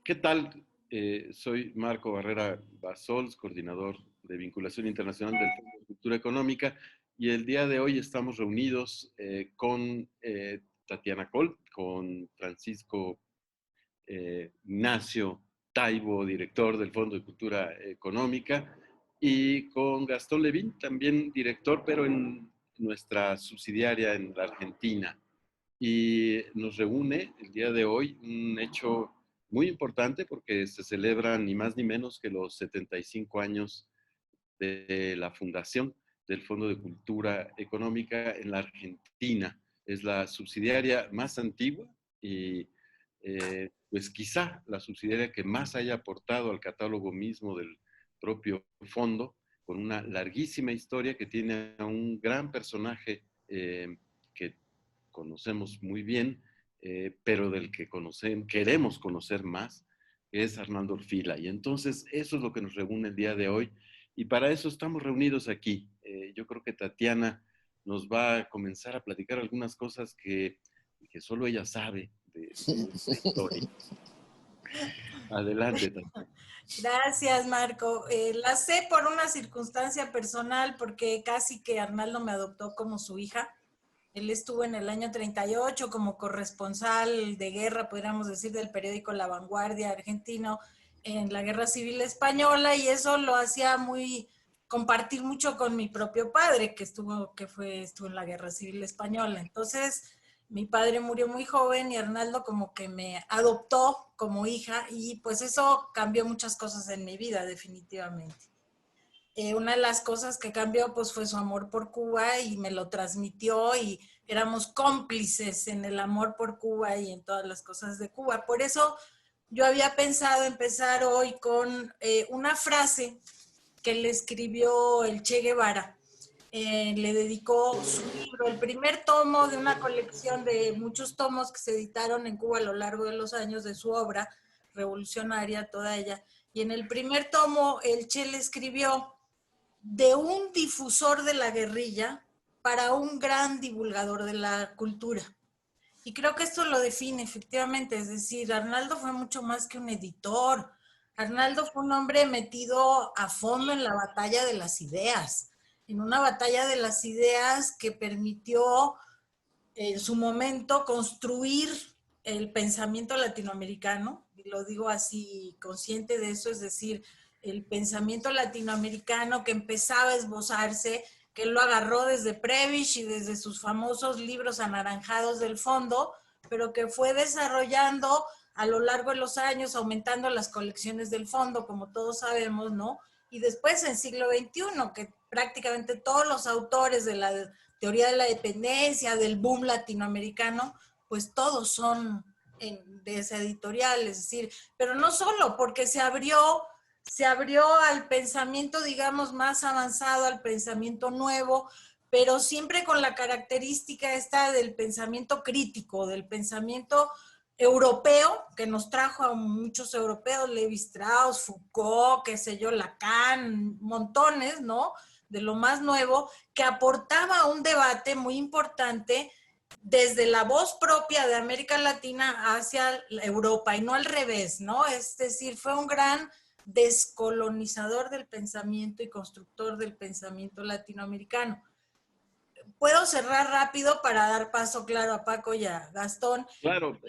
¿Qué tal? Soy Marco Barrera Basols, coordinador de vinculación internacional del Fondo de Cultura Económica, y el día de hoy estamos reunidos con Tatiana Coll, con Francisco Ignacio Taibo, director del Fondo de Cultura Económica, y con Gastón Levín, también director, pero en nuestra subsidiaria en la Argentina. Y nos reúne el día de hoy un hecho muy importante porque se celebran ni más ni menos que los 75 años de la fundación del Fondo de Cultura Económica en la Argentina. Es la subsidiaria más antigua y pues quizá la subsidiaria que más haya aportado al catálogo mismo del propio fondo, con una larguísima historia que tiene a un gran personaje que conocemos muy bien, pero del que queremos conocer más, que es Arnaldo Orfila. Y entonces eso es lo que nos reúne el día de hoy. Y para eso estamos reunidos aquí. Yo creo que Tatiana nos va a comenzar a platicar algunas cosas que solo ella sabe de esta historia. Adelante, Tatiana. Gracias, Marco. La sé por una circunstancia personal porque casi que Arnaldo me adoptó como su hija. Él estuvo en el año 38 como corresponsal de guerra, podríamos decir, del periódico La Vanguardia argentino en la Guerra Civil Española, y eso lo hacía muy compartir mucho con mi propio padre, estuvo en la Guerra Civil Española. Entonces, mi padre murió muy joven y Arnaldo como que me adoptó como hija, y pues eso cambió muchas cosas en mi vida, definitivamente. Una de las cosas que cambió pues fue su amor por Cuba, y me lo transmitió, y éramos cómplices en el amor por Cuba y en todas las cosas de Cuba. Por eso yo había pensado empezar hoy con una frase que le escribió el Che Guevara. Le dedicó su libro, el primer tomo de una colección de muchos tomos que se editaron en Cuba a lo largo de los años de su obra revolucionaria, toda ella. Y en el primer tomo el Che le escribió: de un difusor de la guerrilla para un gran divulgador de la cultura. Y creo que esto lo define efectivamente, es decir, Arnaldo fue mucho más que un editor. Arnaldo fue un hombre metido a fondo en la batalla de las ideas, en una batalla de las ideas que permitió en su momento construir el pensamiento latinoamericano, y lo digo así consciente de eso, es decir, el pensamiento latinoamericano que empezaba a esbozarse, que él lo agarró desde Prebisch y desde sus famosos libros anaranjados del fondo, pero que fue desarrollando a lo largo de los años, aumentando las colecciones del fondo, como todos sabemos, ¿no? Y después en siglo XXI, que prácticamente todos los autores de la teoría de la dependencia, del boom latinoamericano, pues todos son de esa editorial, es decir, pero no solo, porque se abrió al pensamiento, digamos, más avanzado, al pensamiento nuevo, pero siempre con la característica esta del pensamiento crítico, del pensamiento europeo, que nos trajo a muchos europeos, Levi Strauss, Foucault, qué sé yo, Lacan, montones, ¿no? De lo más nuevo, que aportaba un debate muy importante desde la voz propia de América Latina hacia Europa, y no al revés, ¿no? Es decir, fue un gran descolonizador del pensamiento y constructor del pensamiento latinoamericano. Puedo cerrar rápido para dar paso, claro, a Paco y a Gastón, Claro,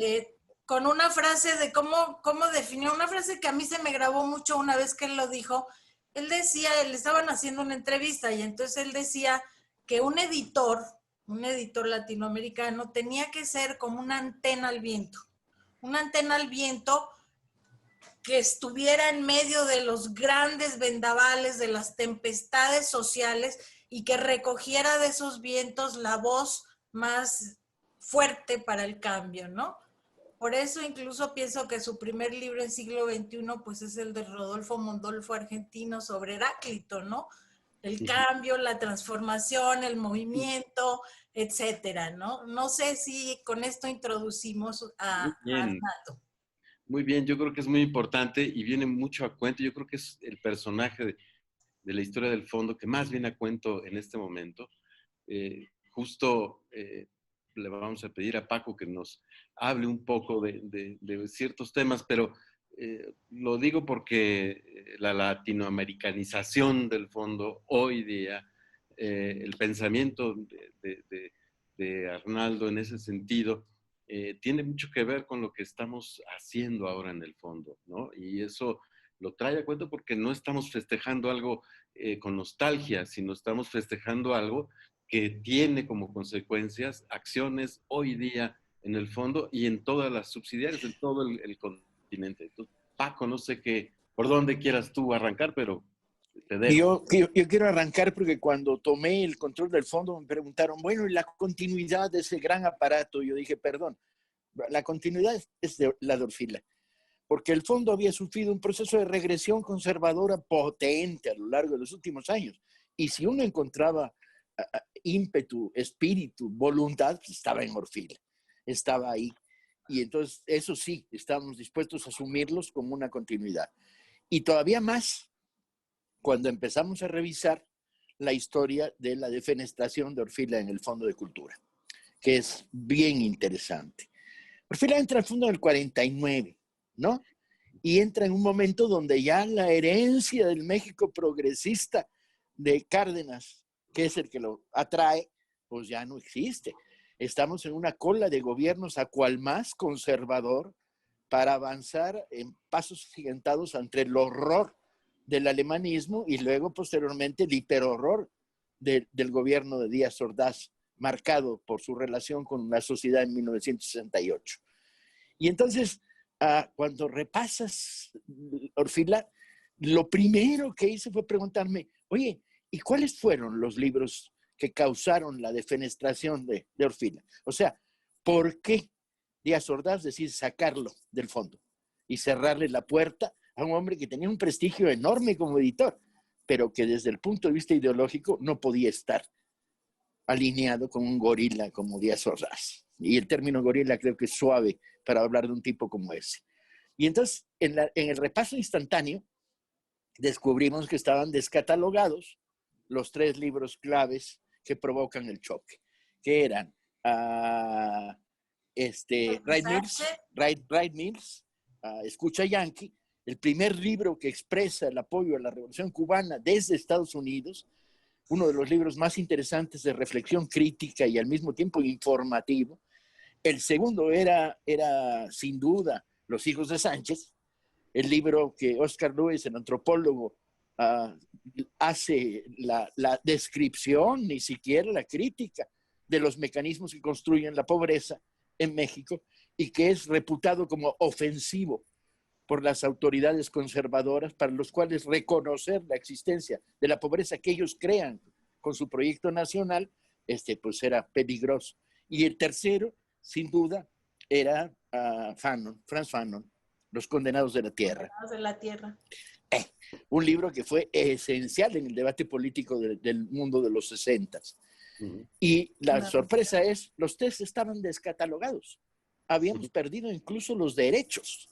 con una frase de cómo definió, una frase que a mí se me grabó mucho una vez que él lo dijo. Él decía, le estaban haciendo una entrevista, y entonces él decía que un editor latinoamericano tenía que ser como una antena al viento que estuviera en medio de los grandes vendavales, de las tempestades sociales, y que recogiera de esos vientos la voz más fuerte para el cambio, ¿no? Por eso incluso pienso que su primer libro en siglo XXI pues es el de Rodolfo Mondolfo, argentino, sobre Heráclito, ¿no? El cambio, la transformación, el movimiento, etcétera, ¿no? No sé si con esto introducimos muy a bien. Arnaldo. Muy bien, yo creo que es muy importante y viene mucho a cuento. Yo creo que es el personaje de la historia del fondo que más viene a cuento en este momento. Justo le vamos a pedir a Paco que nos hable un poco de ciertos temas, pero Lo digo porque la latinoamericanización del fondo hoy día, el pensamiento de Arnaldo en ese sentido, tiene mucho que ver con lo que estamos haciendo ahora en el fondo, ¿no? Y eso lo trae a cuento porque no estamos festejando algo con nostalgia, sino estamos festejando algo que tiene como consecuencias acciones hoy día en el fondo y en todas las subsidiarias, en todo el continente. Entonces, Paco, no sé qué, por dónde quieras tú arrancar, pero te Y dejo. yo quiero arrancar porque cuando tomé el control del fondo me preguntaron, bueno, ¿y la continuidad de ese gran aparato? Yo dije, perdón, la continuidad es de la de Orfila, porque el fondo había sufrido un proceso de regresión conservadora potente a lo largo de los últimos años. Y si uno encontraba ímpetu, espíritu, voluntad, pues estaba en Orfila, estaba ahí. Y entonces, eso sí, estábamos dispuestos a asumirlos como una continuidad. Y todavía más cuando empezamos a revisar la historia de la defenestración de Orfila en el Fondo de Cultura, que es bien interesante. Orfila entra al fondo del 49, ¿no? Y entra en un momento donde ya la herencia del México progresista de Cárdenas, que es el que lo atrae, pues ya no existe. Estamos en una cola de gobiernos a cual más conservador para avanzar en pasos gigantados ante el horror del alemanismo y luego posteriormente el hiperhorror del gobierno de Díaz Ordaz, marcado por su relación con la sociedad en 1968. Y entonces, cuando repasas Orfila, lo primero que hice fue preguntarme, oye, ¿y cuáles fueron los libros que causaron la defenestración de Orfila? O sea, ¿por qué Díaz Ordaz decide sacarlo del fondo y cerrarle la puerta a un hombre que tenía un prestigio enorme como editor, pero que desde el punto de vista ideológico no podía estar alineado con un gorila como Díaz Ordaz? Y el término gorila creo que es suave para hablar de un tipo como ese. Y entonces, en el repaso instantáneo, descubrimos que estaban descatalogados los 3 libros claves que provocan el choque, que eran Wright Mills, Escucha Yankee, el primer libro que expresa el apoyo a la Revolución Cubana desde Estados Unidos, uno de los libros más interesantes de reflexión crítica y al mismo tiempo informativo. El segundo era sin duda Los hijos de Sánchez, el libro que Oscar Lewis, el antropólogo, uh, hace la descripción, ni siquiera la crítica de los mecanismos que construyen la pobreza en México y que es reputado como ofensivo por las autoridades conservadoras, para los cuales reconocer la existencia de la pobreza que ellos crean con su proyecto nacional, pues era peligroso. Y el tercero, sin duda, era Franz Fanon, Los condenados de la tierra. Condenados de la tierra. Un libro que fue esencial en el debate político del mundo de los 60. Y la sorpresa es, los 3 estaban descatalogados. Habíamos perdido incluso los derechos.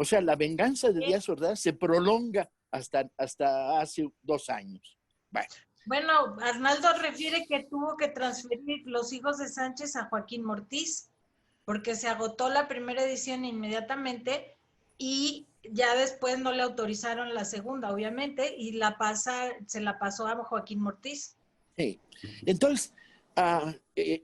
O sea, la venganza de Díaz Ordaz se prolonga hasta hace 2 años. Bueno, Arnaldo refiere que tuvo que transferir Los hijos de Sánchez a Joaquín Mortiz, porque se agotó la primera edición inmediatamente y ya después no le autorizaron la segunda, obviamente, y se la pasó a Joaquín Mortiz. Sí. Entonces,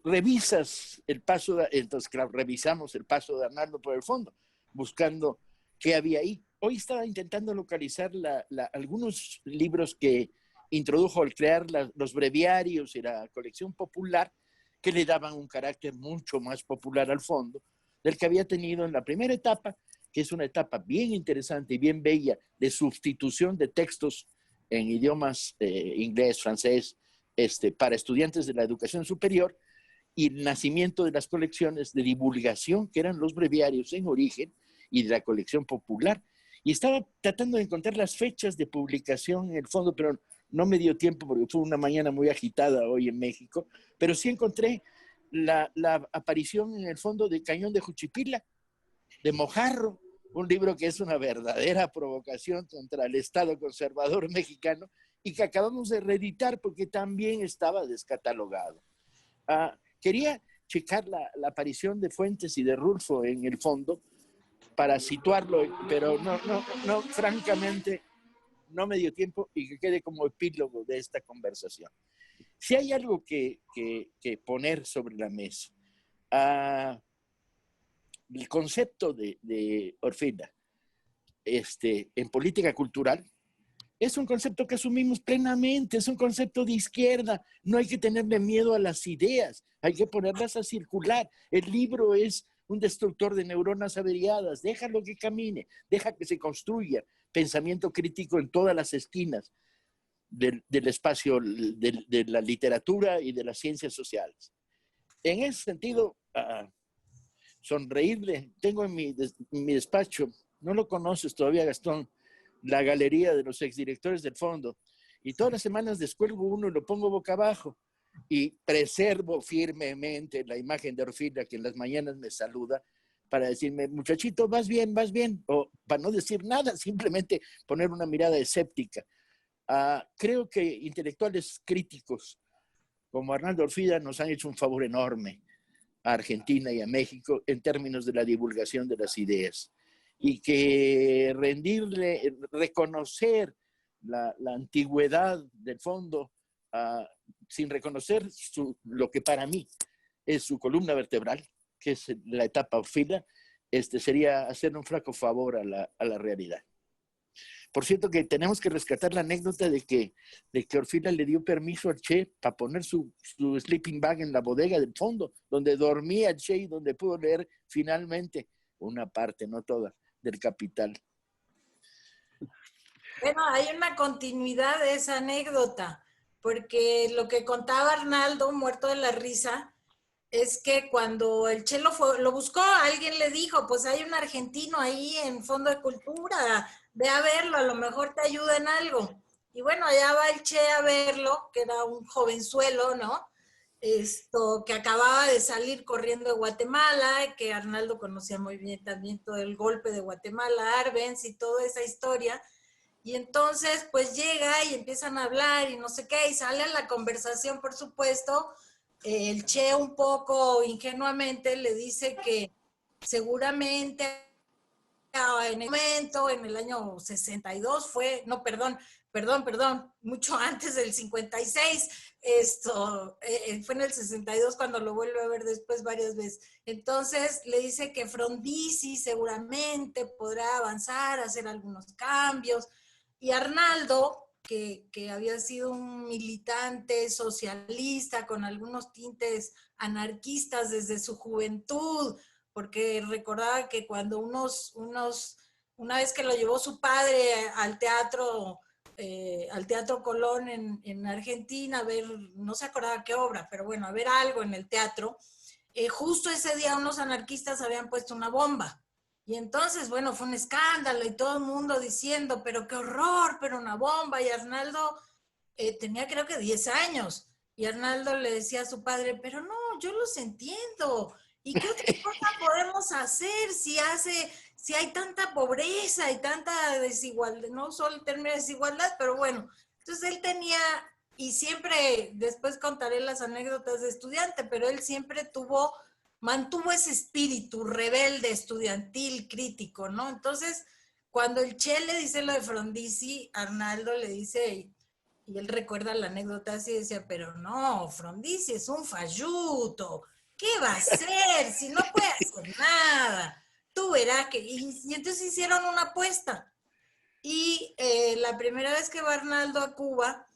revisas el paso, entonces, claro, revisamos el paso de Arnaldo por el fondo, buscando qué había ahí. Hoy estaba intentando localizar algunos libros que introdujo al crear los breviarios y la colección popular, que le daban un carácter mucho más popular al fondo del que había tenido en la primera etapa, que es una etapa bien interesante y bien bella de sustitución de textos en idiomas inglés, francés, para estudiantes de la educación superior, y el nacimiento de las colecciones de divulgación, que eran los breviarios en origen, y de la colección popular. Y estaba tratando de encontrar las fechas de publicación en el fondo, pero no me dio tiempo porque fue una mañana muy agitada hoy en México, pero sí encontré la aparición en el fondo de Cañón de Juchipila, de Mojarro, un libro que es una verdadera provocación contra el Estado conservador mexicano y que acabamos de reeditar porque también estaba descatalogado. Quería checar la aparición de Fuentes y de Rulfo en el fondo, para situarlo, pero no, francamente, no me dio tiempo y que quede como epílogo de esta conversación. Si hay algo que poner sobre la mesa, el concepto de Orfila en política cultural es un concepto que asumimos plenamente, es un concepto de izquierda. No hay que tenerle miedo a las ideas, hay que ponerlas a circular. El libro es un destructor de neuronas averiadas, déjalo que camine, deja que se construya pensamiento crítico en todas las esquinas del espacio de la literatura y de las ciencias sociales. En ese sentido, sonreírle, tengo en mi despacho, no lo conoces todavía, Gastón, la galería de los exdirectores del fondo, y todas las semanas descuelgo uno y lo pongo boca abajo, y preservo firmemente la imagen de Orfila, que en las mañanas me saluda, para decirme, muchachito, vas bien, o para no decir nada, simplemente poner una mirada escéptica. Creo que intelectuales críticos como Arnaldo Orfila nos han hecho un favor enorme a Argentina y a México en términos de la divulgación de las ideas, y que reconocer la antigüedad del fondo sin reconocer lo que para mí es su columna vertebral, que es la etapa Orfila, sería hacerle un flaco favor a la realidad. Por cierto, que tenemos que rescatar la anécdota de que Orfila le dio permiso al Che para poner su sleeping bag en la bodega del fondo, donde dormía el Che y donde pudo leer finalmente una parte, no toda, del Capital. Bueno, hay una continuidad de esa anécdota, porque lo que contaba Arnaldo, muerto de la risa, es que cuando el Che lo buscó, alguien le dijo, pues hay un argentino ahí en Fondo de Cultura, ve a verlo, a lo mejor te ayuda en algo. Y bueno, allá va el Che a verlo, que era un jovenzuelo, ¿no? Que acababa de salir corriendo de Guatemala, que Arnaldo conocía muy bien también todo el golpe de Guatemala, Arbenz y toda esa historia. Y entonces, pues llega y empiezan a hablar y no sé qué, y sale a la conversación, por supuesto. El Che un poco ingenuamente le dice que seguramente en el momento, en el año 62 fue, no, perdón, mucho antes del 56, fue en el 62 cuando lo vuelve a ver después varias veces. Entonces le dice que Frondizi seguramente podrá avanzar, hacer algunos cambios, y Arnaldo, que había sido un militante socialista con algunos tintes anarquistas desde su juventud, porque recordaba que cuando una vez que lo llevó su padre al Teatro Colón en Argentina, a ver, no se acordaba qué obra, pero bueno, a ver algo en el teatro, justo ese día unos anarquistas habían puesto una bomba. Y entonces, bueno, fue un escándalo y todo el mundo diciendo, pero qué horror, pero una bomba. Y Arnaldo tenía creo que 10 años. Y Arnaldo le decía a su padre, pero no, yo los entiendo. ¿Y qué otra cosa podemos hacer si hay tanta pobreza y tanta desigualdad? No solo el término de desigualdad, pero bueno. Entonces él tenía, y siempre, después contaré las anécdotas de estudiante, pero él siempre mantuvo ese espíritu rebelde, estudiantil, crítico, ¿no? Entonces, cuando el Che le dice lo de Frondizi, Arnaldo le dice, y él recuerda la anécdota así, decía, pero no, Frondizi es un falluto, ¿qué va a hacer si no puede hacer nada? Tú verás que... Y entonces hicieron una apuesta. Y la primera vez que va Arnaldo a Cuba,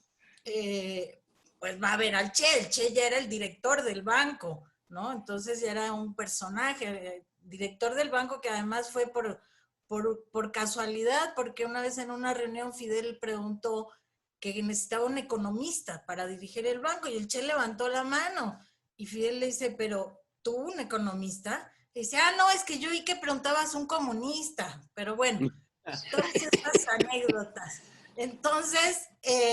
pues va a ver al Che. El Che ya era el director del banco, ¿no? Entonces ya era un personaje, director del banco, que además fue por casualidad, porque una vez en una reunión Fidel preguntó que necesitaba un economista para dirigir el banco, y el Che levantó la mano, y Fidel le dice, pero ¿tú un economista? Y dice, no, es que yo vi que preguntabas un comunista, pero bueno, todas estas anécdotas. Entonces,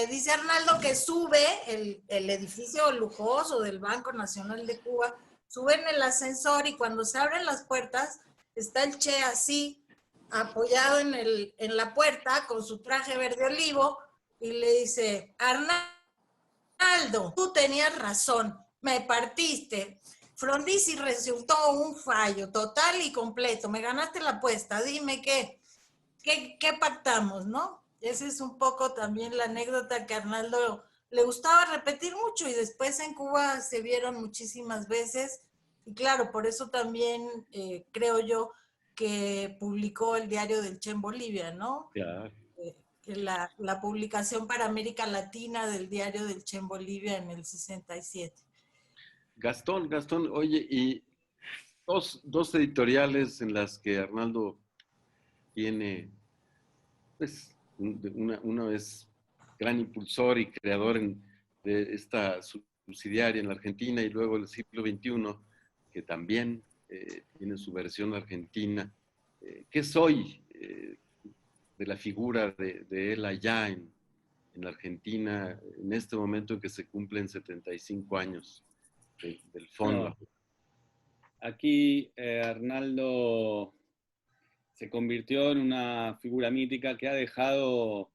dice Arnaldo que sube el edificio lujoso del Banco Nacional de Cuba, sube en el ascensor, y cuando se abren las puertas, está el Che así, apoyado en la puerta, con su traje verde olivo, y le dice, Arnaldo, tú tenías razón, me partiste. Frondizi resultó un fallo total y completo. Me ganaste la apuesta. Dime qué pactamos, ¿no? Esa es un poco también la anécdota que a Arnaldo le gustaba repetir mucho y después en Cuba se vieron muchísimas veces. Y claro, por eso también creo yo que publicó el Diario del Che en Bolivia, ¿no? Claro. La publicación para América Latina del Diario del Che en Bolivia en el 67. Gastón, oye, y dos editoriales en las que Arnaldo tiene, pues, una es gran impulsor y creador de esta subsidiaria en la Argentina, y luego el siglo XXI, que también tiene su versión argentina. ¿Qué soy de la figura de él allá en la Argentina, en este momento en que se cumplen 75 años del fondo? No, aquí Arnaldo se convirtió en una figura mítica que ha dejado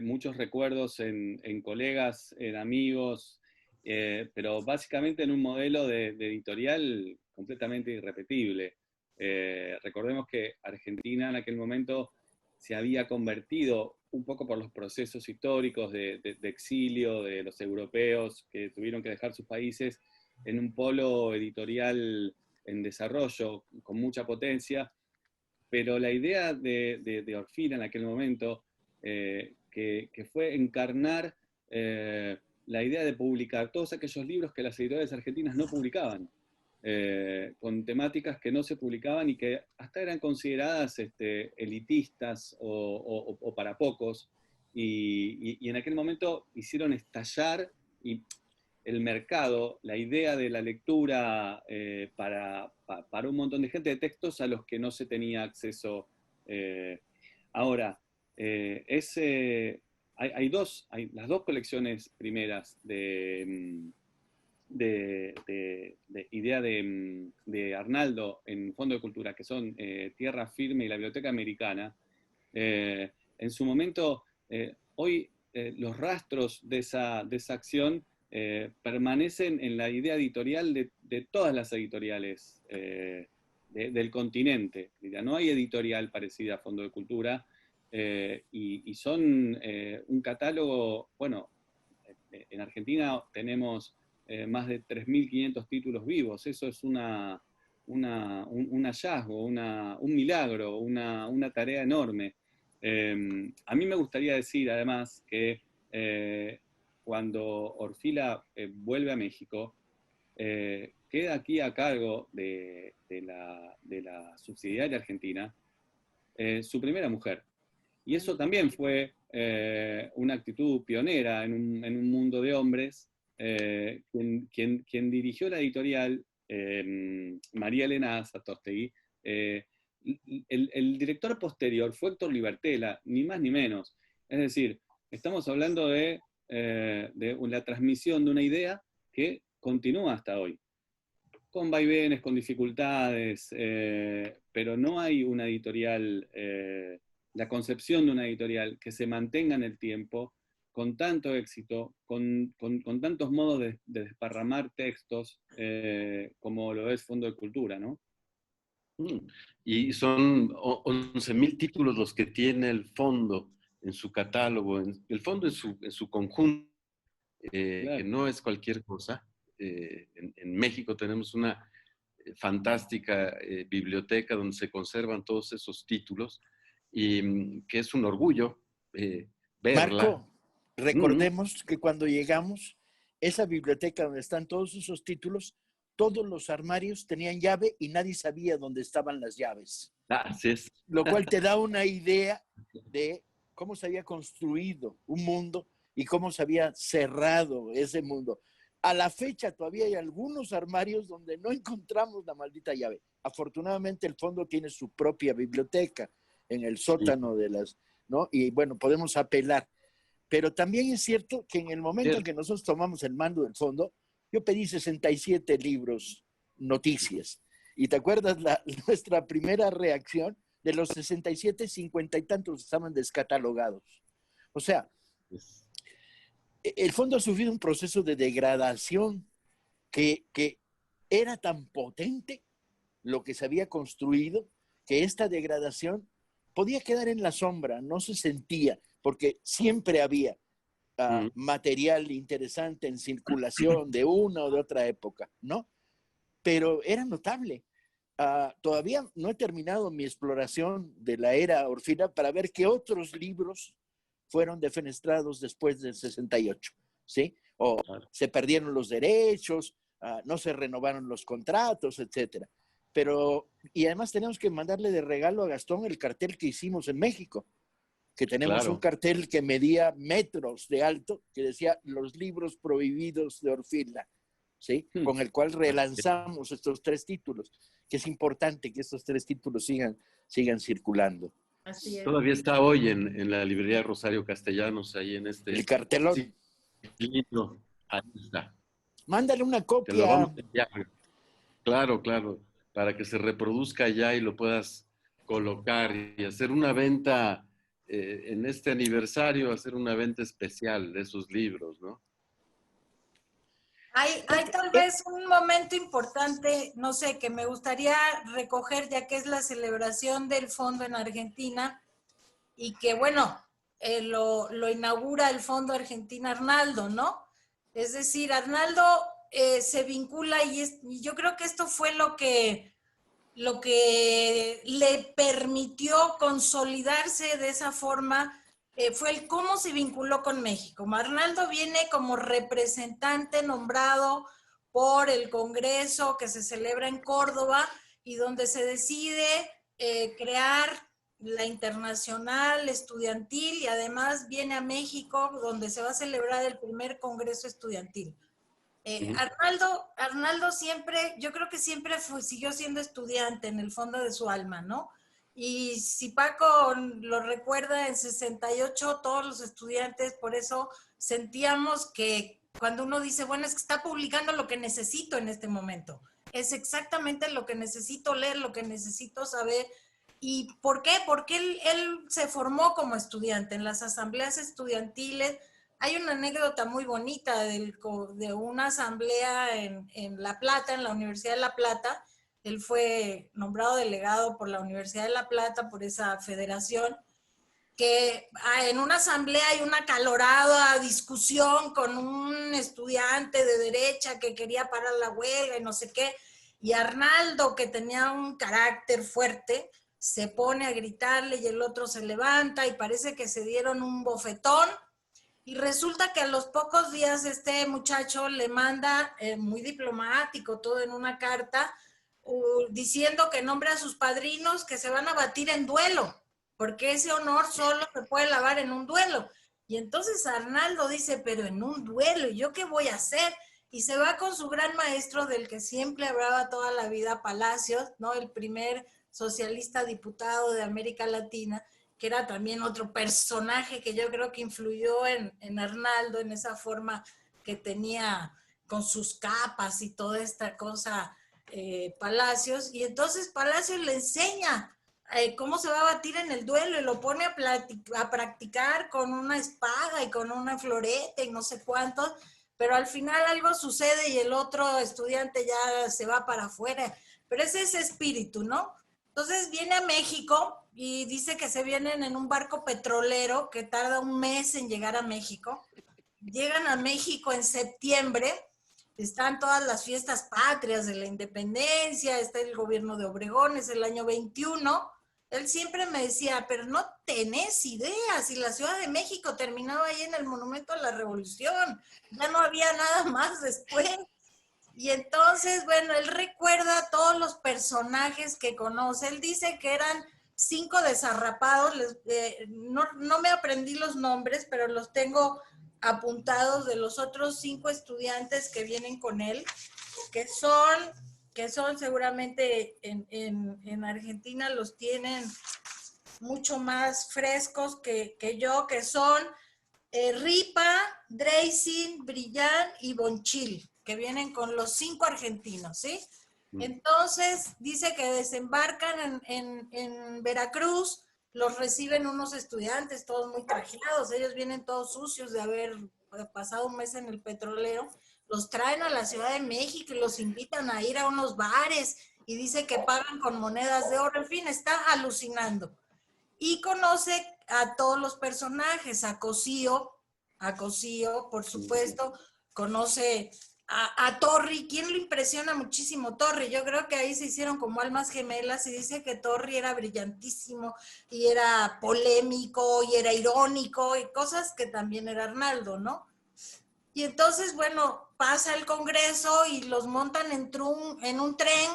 muchos recuerdos en colegas, en amigos, pero básicamente en un modelo de editorial completamente irrepetible. Recordemos que Argentina en aquel momento se había convertido, un poco por los procesos históricos de exilio de los europeos que tuvieron que dejar sus países, en un polo editorial en desarrollo con mucha potencia. Pero la idea de Orfila en aquel momento, que fue encarnar la idea de publicar todos aquellos libros que las editoriales argentinas no publicaban, con temáticas que no se publicaban y que hasta eran consideradas elitistas o para pocos, y en aquel momento hicieron estallar el mercado, la idea de la lectura para un montón de gente, de textos a los que no se tenía acceso. Ahora, hay las dos colecciones primeras de idea de Arnaldo en Fondo de Cultura, que son Tierra Firme y la Biblioteca Americana. En su momento, hoy los rastros de esa acción permanecen en la idea editorial de todas las editoriales del continente. No hay editorial parecida a Fondo de Cultura, y son un catálogo. Bueno, en Argentina tenemos más de 3.500 títulos vivos. Eso es un hallazgo, un milagro, una tarea enorme. A mí me gustaría decir además que cuando Orfila vuelve a México, queda aquí a cargo de la subsidiaria argentina su primera mujer. Y eso también fue una actitud pionera en un mundo de hombres. Quien dirigió la editorial, María Elena Satortegui, el director posterior fue Héctor Libertela, ni más ni menos. Es decir, estamos hablando de la transmisión de una idea que continúa hasta hoy, con vaivenes, con dificultades, pero no hay una editorial, la concepción de una editorial que se mantenga en el tiempo, con tanto éxito, con tantos modos de desparramar textos, como lo es Fondo de Cultura, ¿no? Y son 11.000 títulos los que tiene el fondo en su catálogo, el fondo en su conjunto, Claro. que no es cualquier cosa. En México tenemos una fantástica biblioteca donde se conservan todos esos títulos, y que es un orgullo verla. Marco, recordemos que cuando llegamos, esa biblioteca donde están todos esos títulos, todos los armarios tenían llave y nadie sabía dónde estaban las llaves. Así es. Lo cual te da una idea de cómo se había construido un mundo y cómo se había cerrado ese mundo. A la fecha todavía hay algunos armarios donde no encontramos la maldita llave. Afortunadamente el fondo tiene su propia biblioteca en el sótano de las, ¿no? Y bueno, podemos apelar. Pero también es cierto que en el momento en que nosotros tomamos el mando del fondo, yo pedí 67 libros, noticias. Y te acuerdas nuestra primera reacción, de los 67, 50 y tantos estaban descatalogados. O sea, el fondo ha sufrido un proceso de degradación que era tan potente lo que se había construido que esta degradación podía quedar en la sombra, no se sentía, porque siempre había material interesante en circulación de una o de otra época, ¿no? Pero era notable. Todavía no he terminado mi exploración de la era Orfila para ver qué otros libros fueron defenestrados después del 68, ¿sí? O se perdieron los derechos, no se renovaron los contratos, etcétera. Pero, y además tenemos que mandarle de regalo a Gastón el cartel que hicimos en México, que tenemos un cartel que medía metros de alto, que decía los libros prohibidos de Orfila, ¿sí? Con el cual relanzamos estos 3 títulos, que es importante que estos 3 títulos sigan circulando. Así es. Todavía está hoy en la librería Rosario Castellanos, ahí en este... El cartelón. Sí, libro, ahí está. Mándale una copia. Te lo vamos a enviar. Claro, claro, para que se reproduzca ya y lo puedas colocar y hacer una venta en este aniversario, hacer una venta especial de esos libros, ¿no? Hay tal vez un momento importante, no sé, que me gustaría recoger, ya que es la celebración del fondo en Argentina y que, bueno, lo inaugura el Fondo Argentina Arnaldo, ¿no? Es decir, Arnaldo se vincula y yo creo que esto fue lo que le permitió consolidarse de esa forma fue el cómo se vinculó con México. Arnaldo viene como representante nombrado por el Congreso que se celebra en Córdoba y donde se decide crear la Internacional Estudiantil y además viene a México donde se va a celebrar el primer Congreso Estudiantil. Arnaldo siempre, yo creo que siempre siguió siendo estudiante en el fondo de su alma, ¿no? Y si Paco lo recuerda, en 68 todos los estudiantes, por eso sentíamos que cuando uno dice, bueno, es que está publicando lo que necesito en este momento, es exactamente lo que necesito leer, lo que necesito saber. ¿Y por qué? Porque él se formó como estudiante en las asambleas estudiantiles. Hay una anécdota muy bonita de una asamblea en La Plata, en la Universidad de La Plata. Él fue nombrado delegado por la Universidad de La Plata, por esa federación, que en una asamblea hay una acalorada discusión con un estudiante de derecha que quería parar la huelga y no sé qué, y Arnaldo, que tenía un carácter fuerte, se pone a gritarle y el otro se levanta y parece que se dieron un bofetón. Y resulta que a los pocos días este muchacho le manda, muy diplomático, todo en una carta, diciendo que nombre a sus padrinos que se van a batir en duelo, porque ese honor solo se puede lavar en un duelo. Y entonces Arnaldo dice, pero en un duelo, ¿y yo qué voy a hacer? Y se va con su gran maestro del que siempre hablaba toda la vida, Palacios, ¿no? El primer socialista diputado de América Latina, que era también otro personaje que yo creo que influyó en Arnaldo, en esa forma que tenía con sus capas y toda esta cosa, Palacios. Y entonces Palacios le enseña cómo se va a batir en el duelo y lo pone a practicar con una espada y con una floreta y no sé cuántos, pero al final algo sucede y el otro estudiante ya se va para afuera. Pero es ese espíritu, ¿no? Entonces viene a México y dice que se vienen en un barco petrolero que tarda un mes en llegar a México. Llegan a México en septiembre, están todas las fiestas patrias de la independencia, está el gobierno de Obregón, es el año 21. Él siempre me decía, pero no tenés idea, si la Ciudad de México terminaba ahí en el Monumento a la Revolución, ya no había nada más después. Y entonces, bueno, él recuerda todos los personajes que conoce. Él dice que eran 5 desarrapados. No me aprendí los nombres, pero los tengo apuntados de los otros 5 estudiantes que vienen con él, que son seguramente en Argentina los tienen mucho más frescos que yo, que son Ripa, Dreising, Brillán y Bonchil, que vienen con los 5 argentinos, ¿sí? Entonces, dice que desembarcan en Veracruz, los reciben unos estudiantes, todos muy trajeados, ellos vienen todos sucios de haber pasado un mes en el petrolero, los traen a la Ciudad de México y los invitan a ir a unos bares y dice que pagan con monedas de oro, en fin, está alucinando. Y conoce a todos los personajes, a Cosío, por supuesto, conoce a Torri. ¿Quién lo impresiona muchísimo? Torri. Yo creo que ahí se hicieron como almas gemelas y dice que Torri era brillantísimo y era polémico y era irónico y cosas que también era Arnaldo, ¿no? Y entonces, bueno, pasa el Congreso y los montan en un tren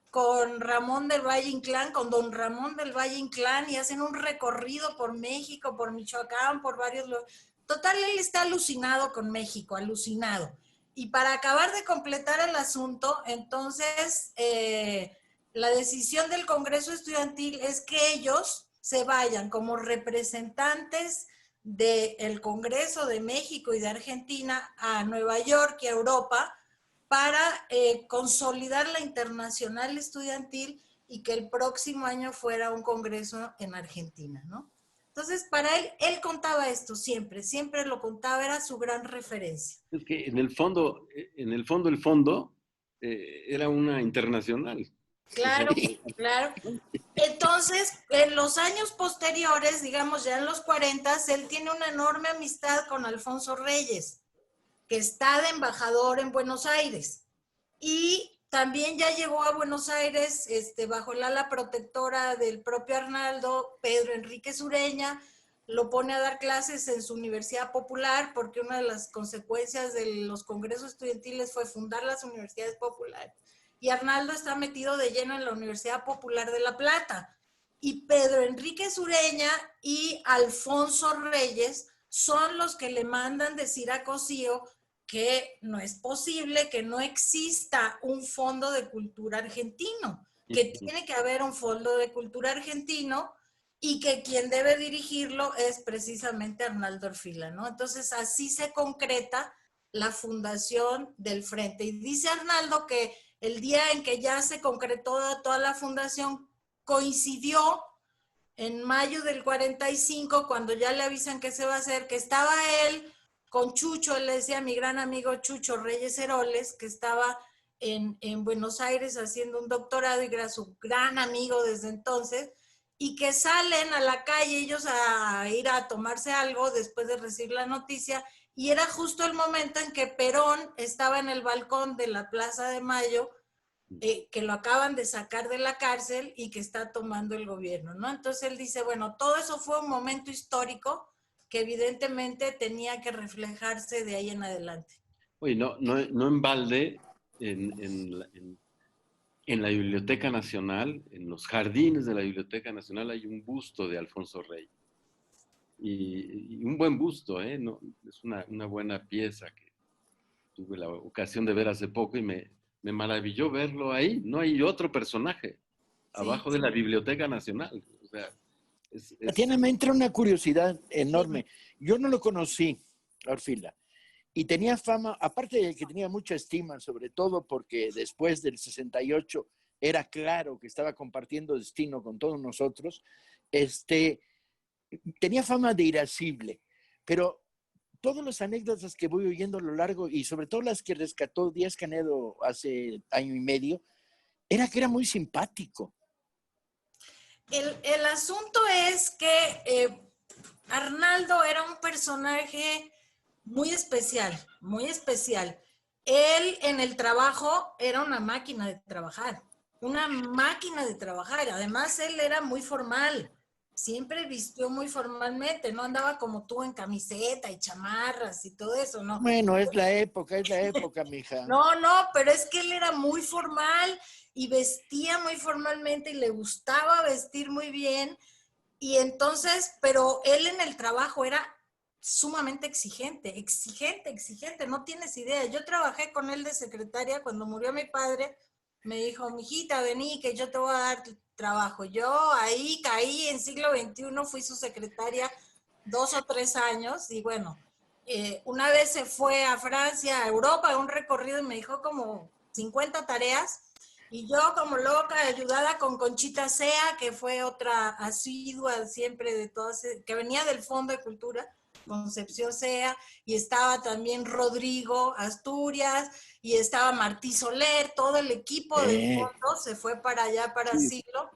con Ramón del Valle Inclán, con don Ramón del Valle Inclán, y hacen un recorrido por México, por Michoacán, por varios lugares. Total, él está alucinado con México, alucinado. Y para acabar de completar el asunto, entonces, la decisión del Congreso Estudiantil es que ellos se vayan como representantes del Congreso de México y de Argentina a Nueva York y a Europa para consolidar la internacional estudiantil y que el próximo año fuera un congreso en Argentina, ¿no? Entonces, para él contaba esto siempre, siempre lo contaba, era su gran referencia. Es que en el fondo, era una internacional. Claro, claro. Entonces, en los años posteriores, digamos ya en los 40, él tiene una enorme amistad con Alfonso Reyes, que está de embajador en Buenos Aires. Y también ya llegó a Buenos Aires bajo el ala protectora del propio Arnaldo, Pedro Enrique Sureña, lo pone a dar clases en su Universidad Popular, porque una de las consecuencias de los congresos estudiantiles fue fundar las universidades populares. Y Arnaldo está metido de lleno en la Universidad Popular de La Plata. Y Pedro Enrique Sureña y Alfonso Reyes son los que le mandan decir a Cosío que no es posible que no exista un fondo de cultura argentino, que tiene que haber un fondo de cultura argentino y que quien debe dirigirlo es precisamente Arnaldo Orfila, ¿no? Entonces así se concreta la fundación del Frente. Y dice Arnaldo que el día en que ya se concretó toda la fundación coincidió en mayo del 45, cuando ya le avisan que se va a hacer, que estaba él con Chucho, él le decía a mi gran amigo Chucho Reyes Heroles, que estaba en Buenos Aires haciendo un doctorado y que era su gran amigo desde entonces, y que salen a la calle ellos a ir a tomarse algo después de recibir la noticia, y era justo el momento en que Perón estaba en el balcón de la Plaza de Mayo, que lo acaban de sacar de la cárcel y que está tomando el gobierno, ¿no? Entonces él dice, bueno, todo eso fue un momento histórico que evidentemente tenía que reflejarse de ahí en adelante. Oye, no en balde, en la Biblioteca Nacional, en los jardines de la Biblioteca Nacional, hay un busto de Alfonso Rey. Y un buen busto, ¿eh? No, es una buena pieza que tuve la ocasión de ver hace poco y me maravilló verlo ahí. No hay otro personaje abajo de la Biblioteca Nacional. O sea, Tatiana, me entra una curiosidad enorme. Yo no lo conocí, Orfila, y tenía fama, aparte de que tenía mucha estima, sobre todo porque después del 68 era claro que estaba compartiendo destino con todos nosotros, tenía fama de irascible, pero todas las anécdotas que voy oyendo a lo largo, y sobre todo las que rescató Díaz Canedo hace año y medio, era que era muy simpático. El asunto es que Arnaldo era un personaje muy especial, muy especial. Él en el trabajo era una máquina de trabajar, una máquina de trabajar. Además, él era muy formal, siempre vistió muy formalmente, no andaba como tú en camiseta y chamarras y todo eso, ¿no? Bueno, es la época, mija. No, pero es que él era muy formal y vestía muy formalmente y le gustaba vestir muy bien. Y entonces, pero él en el trabajo era sumamente exigente, no tienes idea. Yo trabajé con él de secretaria cuando murió mi padre, me dijo, mijita, vení que yo te voy a dar trabajo. Yo ahí caí en siglo XXI, fui su secretaria 2 o 3 años y bueno, una vez se fue a Francia, a Europa, a un recorrido y me dijo como 50 tareas. Y yo como loca, ayudada con Conchita Sea, que fue otra asidua siempre de todas, que venía del Fondo de Cultura, Concepción Sea, y estaba también Rodrigo Asturias, y estaba Martí Soler, todo el equipo del fondo se fue para allá, para Siglo,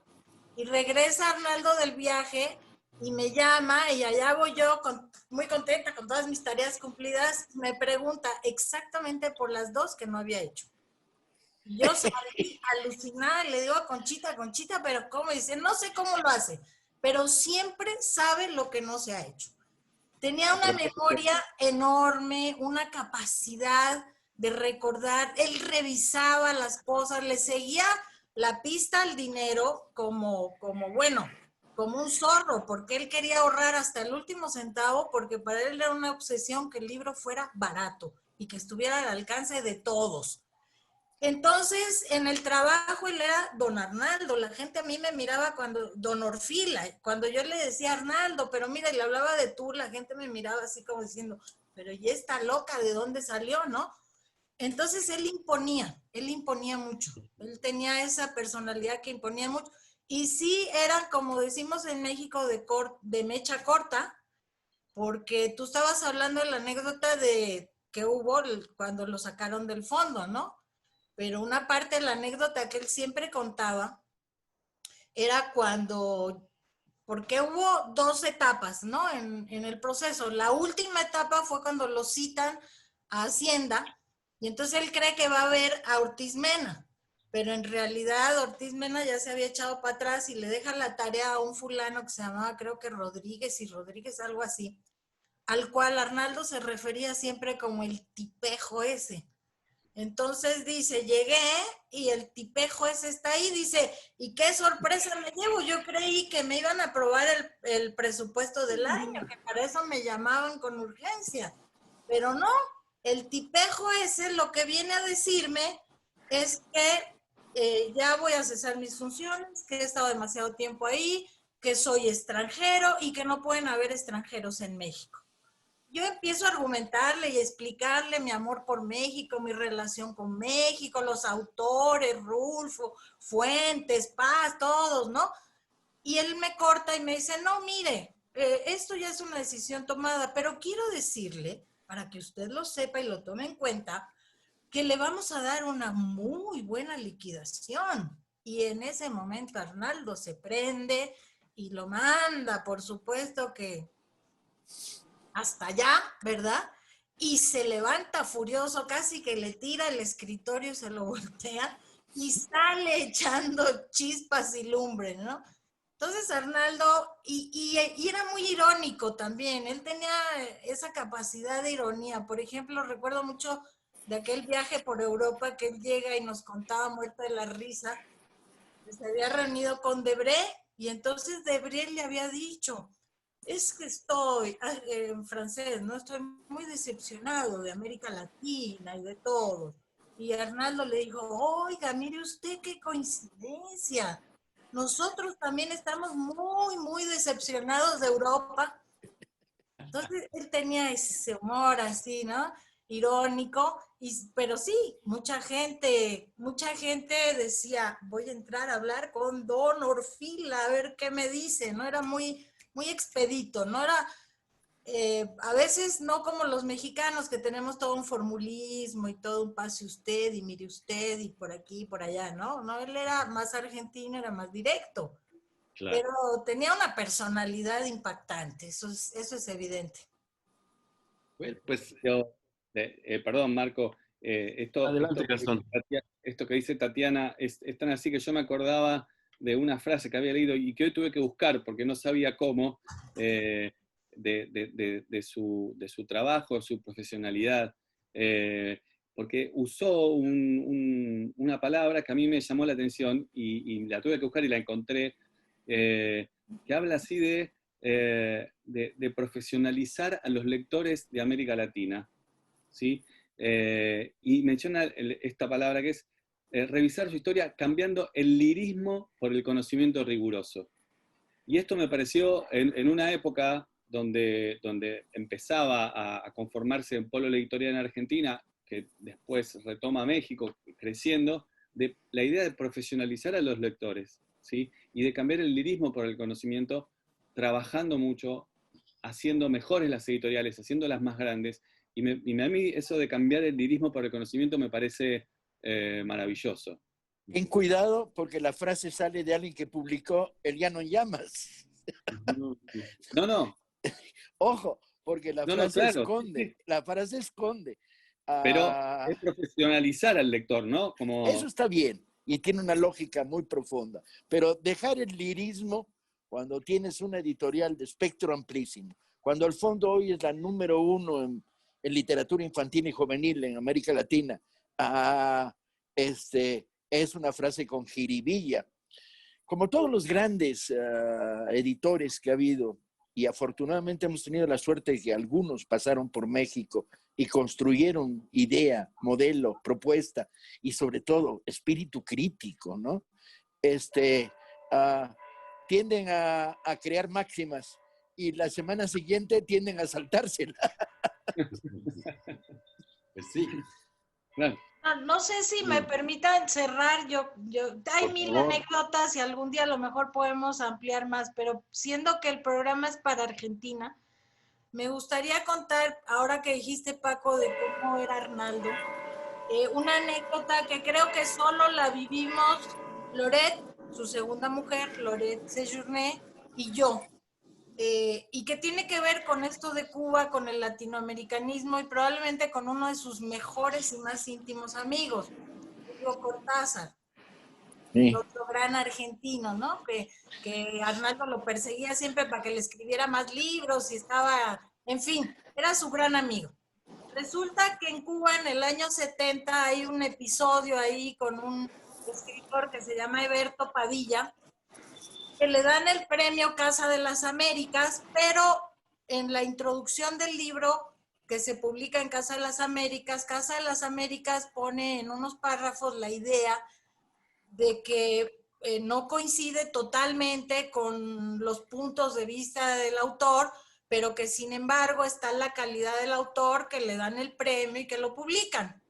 y regresa Arnaldo del viaje y me llama y allá voy yo muy contenta con todas mis tareas cumplidas, me pregunta exactamente por las dos que no había hecho. Y yo salí alucinada y le digo a Conchita, pero ¿cómo? Dice, no sé cómo lo hace, pero siempre sabe lo que no se ha hecho. Tenía una memoria enorme, una capacidad de recordar, él revisaba las cosas, le seguía la pista al dinero como un zorro, porque él quería ahorrar hasta el último centavo, porque para él era una obsesión que el libro fuera barato y que estuviera al alcance de todos. Entonces, en el trabajo él era don Arnaldo, la gente a mí me miraba cuando, don Orfila, cuando yo le decía Arnaldo, pero mira, y le hablaba de tú, la gente me miraba así como diciendo, pero ¿y esta loca de dónde salió, no? Entonces él imponía mucho, él tenía esa personalidad que imponía mucho, y sí era, como decimos en México, de mecha corta, porque tú estabas hablando de la anécdota de que hubo cuando lo sacaron del fondo, ¿no? Pero una parte de la anécdota que él siempre contaba era cuando, porque hubo dos etapas, ¿no? En el proceso. La última etapa fue cuando lo citan a Hacienda y entonces él cree que va a ver a Ortiz Mena, pero en realidad Ortiz Mena ya se había echado para atrás y le deja la tarea a un fulano que se llamaba, creo que Rodríguez, algo así, al cual Arnaldo se refería siempre como el tipejo ese. Entonces dice, llegué y el tipejo ese está ahí, dice, y qué sorpresa me llevo, yo creí que me iban a aprobar el presupuesto del año, que para eso me llamaban con urgencia, pero no, el tipejo ese lo que viene a decirme es que ya voy a cesar mis funciones, que he estado demasiado tiempo ahí, que soy extranjero y que no pueden haber extranjeros en México. Yo empiezo a argumentarle y explicarle mi amor por México, mi relación con México, los autores, Rulfo, Fuentes, Paz, todos, ¿no? Y él me corta y me dice, no, mire, esto ya es una decisión tomada, pero quiero decirle, para que usted lo sepa y lo tome en cuenta, que le vamos a dar una muy buena liquidación. Y en ese momento Arnaldo se prende y lo manda, por supuesto que hasta allá, ¿verdad? Y se levanta furioso, casi que le tira el escritorio, se lo voltea y sale echando chispas y lumbre, ¿no? Entonces Arnaldo, y era muy irónico también, él tenía esa capacidad de ironía. Por ejemplo, recuerdo mucho de aquel viaje por Europa que él llega y nos contaba muerto de la risa, que se había reunido con Debré, y entonces Debré le había dicho, es que estoy, en francés, ¿no? Estoy muy decepcionado de América Latina y de todo. Y Arnaldo le dijo, oiga, mire usted qué coincidencia. Nosotros también estamos muy, muy decepcionados de Europa. Entonces él tenía ese humor así, ¿no? Irónico, pero sí, mucha gente decía, voy a entrar a hablar con Don Orfila, a ver qué me dice, ¿no? Era muy, muy expedito, no era, a veces no como los mexicanos que tenemos todo un formulismo y todo un pase usted y mire usted y por aquí y por allá, ¿no? No, él era más argentino, era más directo. Claro. Pero tenía una personalidad impactante, eso es evidente. Bueno, pues... perdón, Marco. Adelante, Gastón. Esto que dice Tatiana es tan así que yo me acordaba de una frase que había leído y que hoy tuve que buscar porque no sabía cómo, de su trabajo, de su profesionalidad, porque usó una palabra que a mí me llamó la atención y la tuve que buscar y la encontré, que habla así de profesionalizar a los lectores de América Latina, ¿sí? Y menciona esta palabra que es revisar su historia cambiando el lirismo por el conocimiento riguroso. Y esto me pareció en una época donde empezaba a conformarse el polo editorial en Argentina, que después retoma México creciendo, de la idea de profesionalizar a los lectores, ¿sí? Y de cambiar el lirismo por el conocimiento, trabajando mucho haciendo mejores las editoriales, haciéndolas más grandes, y a mí eso de cambiar el lirismo por el conocimiento me parece maravilloso. Ten cuidado porque la frase sale de alguien que publicó El Llano en Llamas. No, no. Ojo, porque la frase claro, esconde, sí. la frase esconde. Pero es profesionalizar al lector, ¿no? Como... Eso está bien y tiene una lógica muy profunda, pero dejar el lirismo cuando tienes una editorial de espectro amplísimo, cuando al fondo hoy es la número 1 en literatura infantil y juvenil en América Latina, es una frase con jiribilla. Como todos los grandes editores que ha habido, y afortunadamente hemos tenido la suerte de que algunos pasaron por México y construyeron idea, modelo, propuesta y sobre todo espíritu crítico, ¿no? Tienden a crear máximas y la semana siguiente tienden a saltársela. Pues sí. Claro. No sé si me permitan cerrar, hay Por 1000 favor. anécdotas y algún día a lo mejor podemos ampliar más, pero siendo que el programa es para Argentina, me gustaría contar, ahora que dijiste, Paco, de cómo era Arnaldo, una anécdota que creo que solo la vivimos Loret, su segunda mujer, Loret Sejourné, y yo. Y que tiene que ver con esto de Cuba, con el latinoamericanismo y probablemente con uno de sus mejores y más íntimos amigos, Julio Cortázar, Sí. el otro gran argentino, ¿no? Que Arnaldo lo perseguía siempre para que le escribiera más libros y estaba, en fin, era su gran amigo. Resulta que en Cuba en el año 70 hay un episodio ahí con un escritor que se llama Eberto Padilla, que le dan el premio Casa de las Américas, pero en la introducción del libro que se publica en Casa de las Américas pone en unos párrafos la idea de que no coincide totalmente con los puntos de vista del autor, pero que sin embargo está la calidad del autor, que le dan el premio y que lo publican.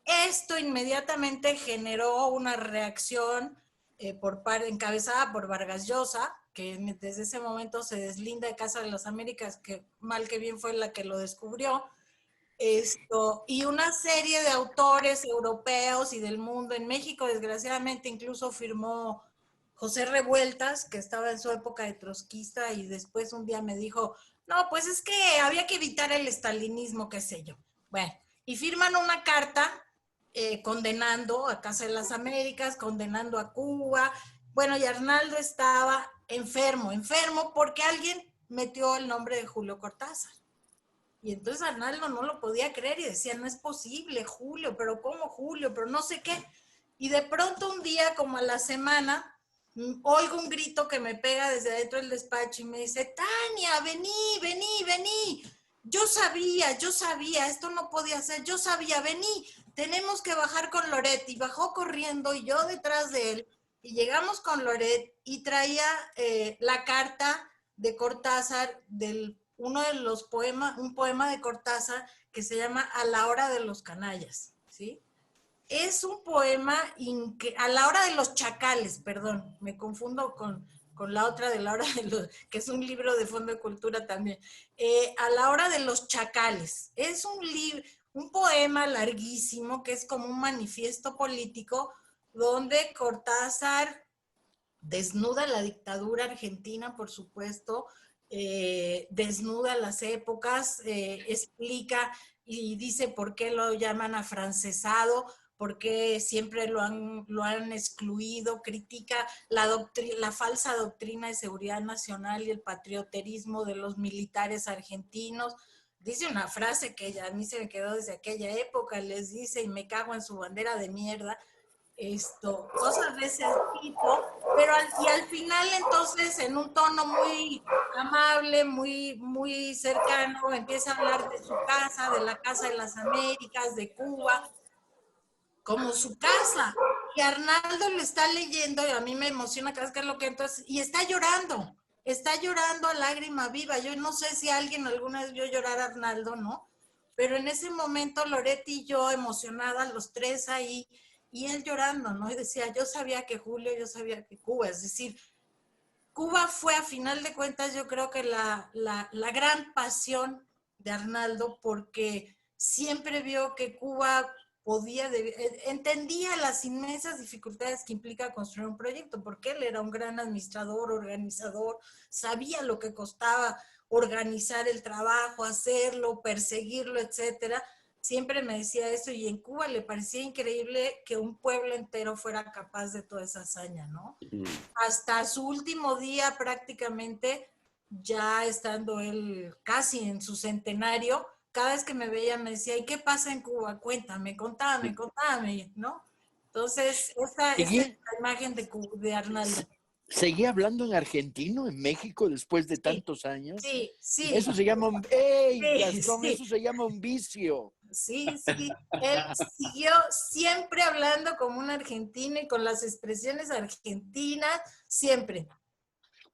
Esto inmediatamente generó una reacción encabezada por Vargas Llosa, que desde ese momento se deslinda de Casa de las Américas, que mal que bien fue la que lo descubrió, y una serie de autores europeos y del mundo. En México, desgraciadamente, incluso firmó José Revueltas, que estaba en su época de trotskista, y después un día me dijo, no, pues es que había que evitar el estalinismo, qué sé yo. Bueno, y firman una carta condenando a Casa de las Américas, condenando a Cuba. Bueno, y Arnaldo estaba enfermo porque alguien metió el nombre de Julio Cortázar. Y entonces Arnaldo no lo podía creer y decía, no es posible, Julio, pero ¿cómo Julio? Pero no sé qué. Y de pronto un día, como a la semana, oigo un grito que me pega desde adentro del despacho y me dice, Tania, vení. Yo sabía, esto no podía ser, yo sabía, vení, tenemos que bajar con Loret. Y bajó corriendo y yo detrás de él. Y llegamos con Loret y traía la carta de Cortázar, uno de los poemas, un poema de Cortázar que se llama A la hora de los canallas, ¿sí? Es un poema a la hora de los chacales, perdón, me confundo con la otra de la hora de los, que es un libro de Fondo de Cultura también. A la hora de los chacales. Es un poema larguísimo que es como un manifiesto político donde Cortázar desnuda la dictadura argentina, por supuesto, desnuda las épocas, explica y dice por qué lo llaman afrancesado, por qué siempre lo han excluido, critica la falsa doctrina de seguridad nacional y el patrioterismo de los militares argentinos. Dice una frase que a mí se me quedó desde aquella época, les dice, y me cago en su bandera de mierda, cosas de ese tipo, pero al final entonces en un tono muy amable, muy cercano, empieza a hablar de su casa, de la Casa de las Américas, de Cuba, como su casa. Y Arnaldo lo está leyendo y a mí me emociona cada vez que lo que entonces, y está llorando a lágrima viva. Yo no sé si alguien alguna vez vio llorar a Arnaldo, ¿no? Pero en ese momento Loretti y yo emocionadas, los tres ahí, y él llorando, ¿no? Y decía, yo sabía que Julio, yo sabía que Cuba, es decir, Cuba fue, a final de cuentas, yo creo que la gran pasión de Arnaldo, porque siempre vio que Cuba podía, entendía las inmensas dificultades que implica construir un proyecto, porque él era un gran administrador, organizador, sabía lo que costaba organizar el trabajo, hacerlo, perseguirlo, etcétera. Siempre me decía eso, y en Cuba le parecía increíble que un pueblo entero fuera capaz de toda esa hazaña, ¿no? Hasta su último día prácticamente, ya estando él casi en su centenario, cada vez que me veía me decía, ¿y qué pasa en Cuba? Cuéntame, contame, ¿no? Entonces, esa es Seguía, la imagen de Arnaldo. seguía hablando en argentino, en México, después de Sí, tantos años. sí. Eso se llama ¡Ey, Sí, Gastón! sí. Eso se llama un vicio. Sí. Él siguió siempre hablando como un argentino y con las expresiones argentinas, siempre.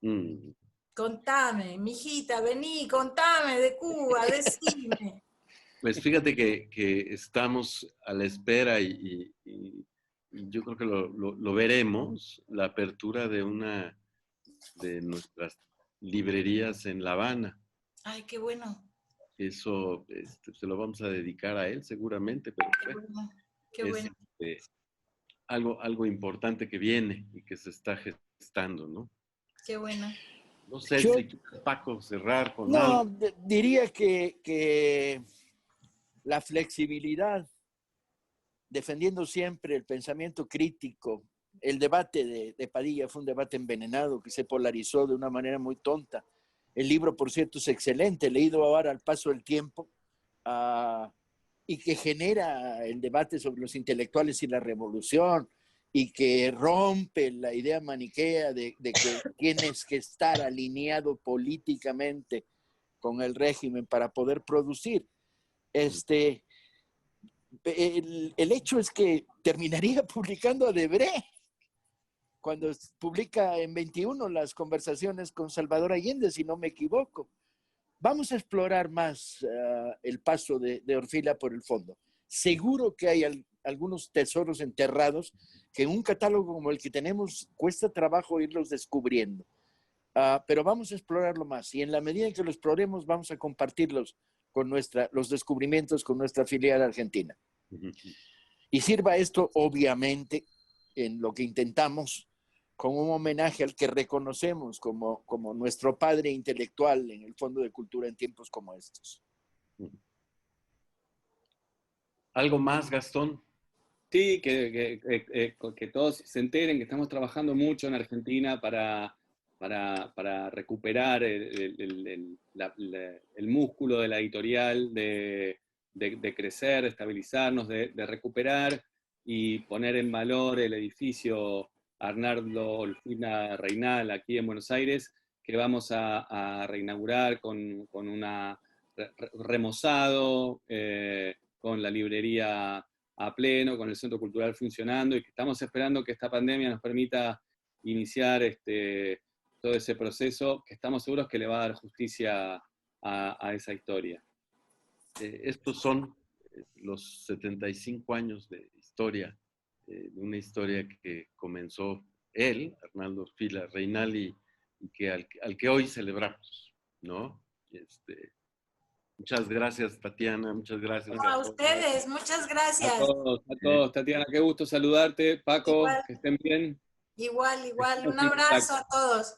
Mm. Contame, mijita, vení, contame de Cuba, decime. Pues fíjate que estamos a la espera y yo creo que lo veremos, la apertura de una de nuestras librerías en La Habana. Ay, qué bueno. Eso se lo vamos a dedicar a él seguramente, pero Qué bueno. Qué es bueno. algo importante que viene y que se está gestando, ¿no? Qué bueno. No sé Yo, si Paco cerrar con no, algo. diría que la flexibilidad, defendiendo siempre el pensamiento crítico, el debate de Padilla fue un debate envenenado que se polarizó de una manera muy tonta. El libro, por cierto, es excelente, leído ahora al paso del tiempo, y que genera el debate sobre los intelectuales y la revolución, y que rompe la idea maniquea de que tienes que estar alineado políticamente con el régimen para poder producir. El hecho es que terminaría publicando a Debré cuando publica en 21 las conversaciones con Salvador Allende, si no me equivoco. Vamos a explorar más el paso de Orfila por el fondo. Seguro que hay algunos tesoros enterrados que en un catálogo como el que tenemos cuesta trabajo irlos descubriendo. Pero vamos a explorarlo más, y en la medida en que lo exploremos vamos a compartirlos con los descubrimientos con nuestra filial argentina. Y sirva esto, obviamente, en lo que intentamos, como un homenaje al que reconocemos como nuestro padre intelectual en el Fondo de Cultura en tiempos como estos. ¿Algo más, Gastón? Sí, que todos se enteren que estamos trabajando mucho en Argentina para recuperar el músculo de la editorial, de crecer, de estabilizarnos, de recuperar y poner en valor el edificio Arnaldo Olfina Reynal aquí en Buenos Aires, que vamos a reinaugurar con un remozado, con la librería a pleno, con el Centro Cultural funcionando, y que estamos esperando que esta pandemia nos permita iniciar todo ese proceso, que estamos seguros que le va a dar justicia a esa historia. Estos son los 75 años de historia, de una historia que comenzó él, Arnaldo Orfila Reynal, y que al que hoy celebramos, ¿no? Muchas gracias, Tatiana, muchas gracias. A ustedes, muchas gracias. A todos, Tatiana, qué gusto saludarte. Paco, Igual. que estén bien. Igual. Estamos Un en abrazo contacto. a todos.